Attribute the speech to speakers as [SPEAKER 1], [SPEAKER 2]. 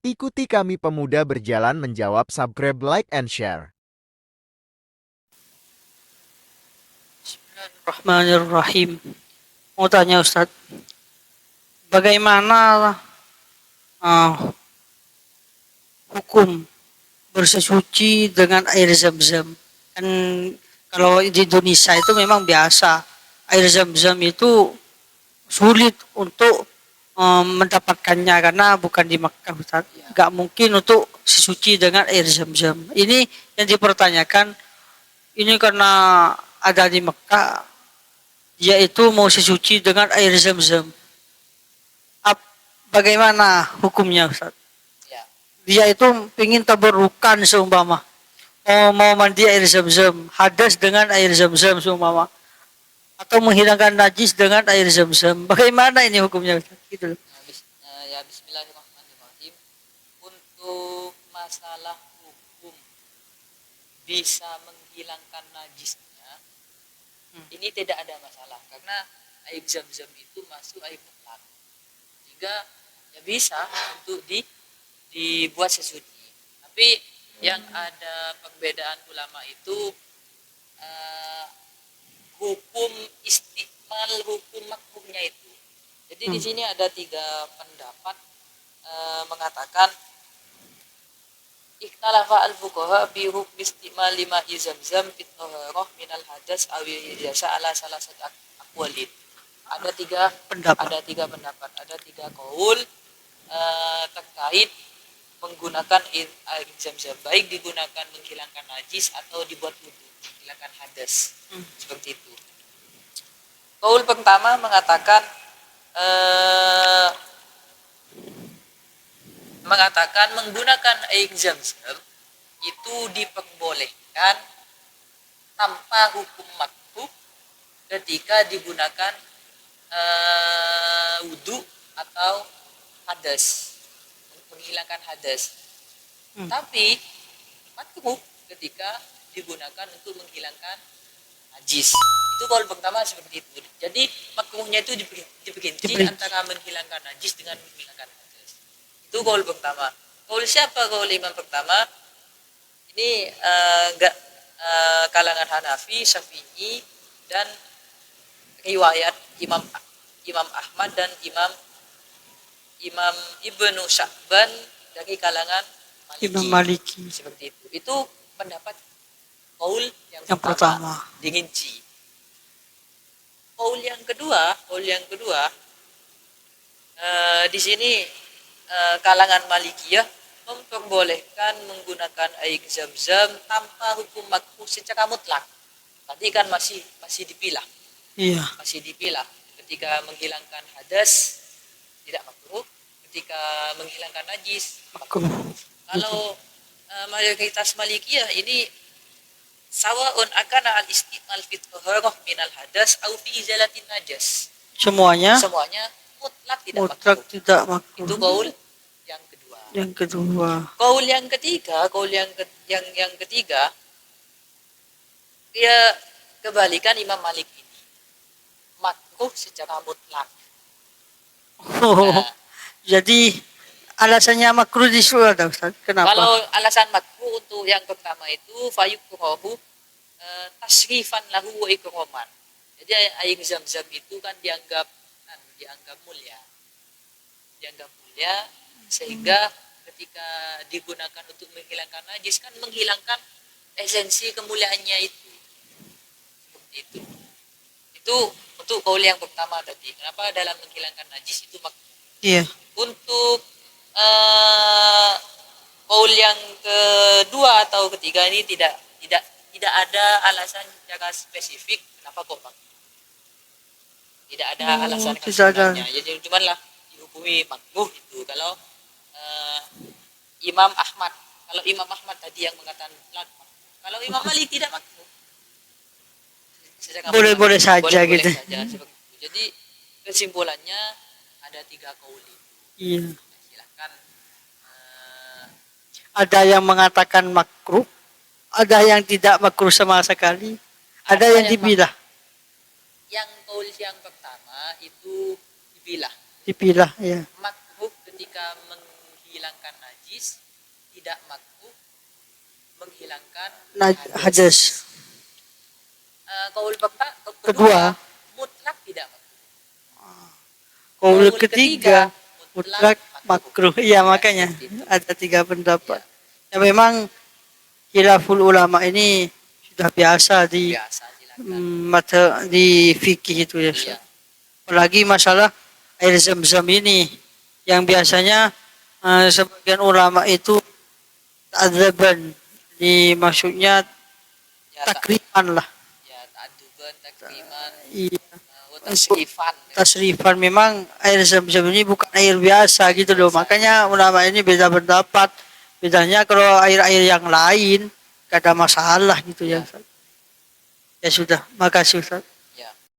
[SPEAKER 1] Ikuti kami pemuda berjalan menjawab, subscribe, like, and share.
[SPEAKER 2] Bismillahirrahmanirrahim. Mau tanya Ustadz, bagaimana hukum bersesuci dengan air zam-zam? Kan kalau di Indonesia itu memang biasa air zam-zam itu sulit untuk mendapatkannya karena bukan di Makkah Ustaz. Nggak mungkin untuk sesuci dengan air zam-zam. Ini yang dipertanyakan, ini karena ada di Makkah, yaitu mau sesuci dengan air zam-zam. Bagaimana hukumnya Ustaz?
[SPEAKER 3] Ya.
[SPEAKER 2] Dia itu ingin tabarukan seumpama. Mau mandi air zam-zam, hadas dengan air zam-zam seumpama. Atau menghilangkan najis dengan air zam-zam. Bagaimana ini hukumnya Ustaz? Gitu.
[SPEAKER 3] Ya, bismillahirrahmanirrahim. Untuk masalah hukum bisa menghilangkan najisnya, ini tidak ada masalah karena air zam-zam itu masuk air mutlak, sehingga ya bisa untuk dibuat sesuci. Tapi yang ada perbedaan ulama itu hukum istiqmal, hukum makruhnya itu. Jadi di sini ada 3 pendapat mengatakan ikhtalafa al-fuqaha bi hukm istiqmal lima zamzam fit taharah minal hadas aw yasa ala salasat aqwalin. Ada tiga pendapat, ada 3 qaul terkait menggunakan air zam-zam, baik digunakan menghilangkan najis atau dibuat wudu, menghilangkan hadas. Seperti itu. Qaul pertama mengatakan menggunakan air zam-zam itu diperbolehkan tanpa hukum makruh ketika digunakan wudu atau hadas, menghilangkan hadas. Tapi makruh ketika digunakan untuk menghilangkan najis. Itu qaul pertama seperti itu. Jadi makruhnya itu diperinci antara menghilangkan najis dengan menghilangkan hadas. Itu qaul pertama. Qaul siapa? Qaul imam pertama ini kalangan Hanafi, Syafi'i, dan riwayat Imam Ahmad dan Imam Ibnu Sya'ban dari kalangan Maliki.
[SPEAKER 2] Imam Maliki.
[SPEAKER 3] Seperti itu. Itu pendapat qaul yang
[SPEAKER 2] pertama
[SPEAKER 3] dirinci. Qaul yang kedua di sini kalangan Malikiyah memperbolehkan menggunakan air zam-zam tanpa hukum makruh secara mutlak. Tadi kan masih dipilah.
[SPEAKER 2] Iya.
[SPEAKER 3] Masih dipilah. Ketika menghilangkan hadas tidak makruh, ketika menghilangkan najis makruh. Kalau mayoritas Malikiyah ini sawaun akana al-istiqmal fit taharah minal hadas au fi izalatin najas.
[SPEAKER 2] Semuanya
[SPEAKER 3] mutlak
[SPEAKER 2] tidak makruh.
[SPEAKER 3] Itu qaul yang kedua. Qaul yang ketiga dia kebalikan Imam Malik ini. Makruh secara mutlak.
[SPEAKER 2] Jadi alasannya makruh disuruh ada Ustaz. Kenapa?
[SPEAKER 3] Kalau alasan makruh untuk yang pertama itu fayukrahu tasrifan lahu wa ikraman. Jadi air zam-zam itu kan dianggap mulia. Sehingga ketika digunakan untuk menghilangkan najis kan menghilangkan esensi kemuliaannya itu. Seperti itu. Itu untuk qaul yang pertama tadi. Kenapa dalam menghilangkan najis itu makruh?
[SPEAKER 2] Iya.
[SPEAKER 3] Untuk qaul yang kedua atau ketiga ini tidak ada alasan secara spesifik kenapa kok makruh. Tidak ada alasan kesunahnya. Jadi cumanlah dihukumi makruh itu kalau Imam Ahmad. Kalau Imam Ahmad tadi yang mengatakan makruh. Kalau Imam Malik tidak makruh.
[SPEAKER 2] Boleh saja gitu.
[SPEAKER 3] Jadi kesimpulannya ada 3 qaul.
[SPEAKER 2] Iya.
[SPEAKER 3] Silakan.
[SPEAKER 2] Ada yang mengatakan makruh, ada yang tidak makruh sama sekali, ada yang dipilah.
[SPEAKER 3] Yang qaul yang pertama itu dipilah.
[SPEAKER 2] Ya.
[SPEAKER 3] Makruh ketika menghilangkan najis, tidak makruh menghilangkan
[SPEAKER 2] Hadas.
[SPEAKER 3] Kaul
[SPEAKER 2] Kedua.
[SPEAKER 3] mutlak tidak makruh.
[SPEAKER 2] Kaul
[SPEAKER 3] Kaul
[SPEAKER 2] ketiga mutlak makruh. Iya, makanya
[SPEAKER 3] Seperti itu.
[SPEAKER 2] ada 3 pendapat. Ya memang khilaful ulama ini sudah biasa di
[SPEAKER 3] Biasa silakan.
[SPEAKER 2] mata di fikih itu ya.
[SPEAKER 3] Iya.
[SPEAKER 2] Apalagi masalah air zam-zam ini yang biasanya sebagian ulama itu adzaban, di maksudnya
[SPEAKER 3] Ya,
[SPEAKER 2] takriman lah.
[SPEAKER 3] ya ta'adduban, takriman,
[SPEAKER 2] Iya,
[SPEAKER 3] wa tasrifan.
[SPEAKER 2] tasrifan. Memang air zam-zam ini bukan air biasa gitu loh. Makanya ulama ini beda pendapat. Bedanya kalau air-air yang lain gak ada masalah gitu ya.
[SPEAKER 3] Ya.
[SPEAKER 2] Ya sudah, makasih Ustaz.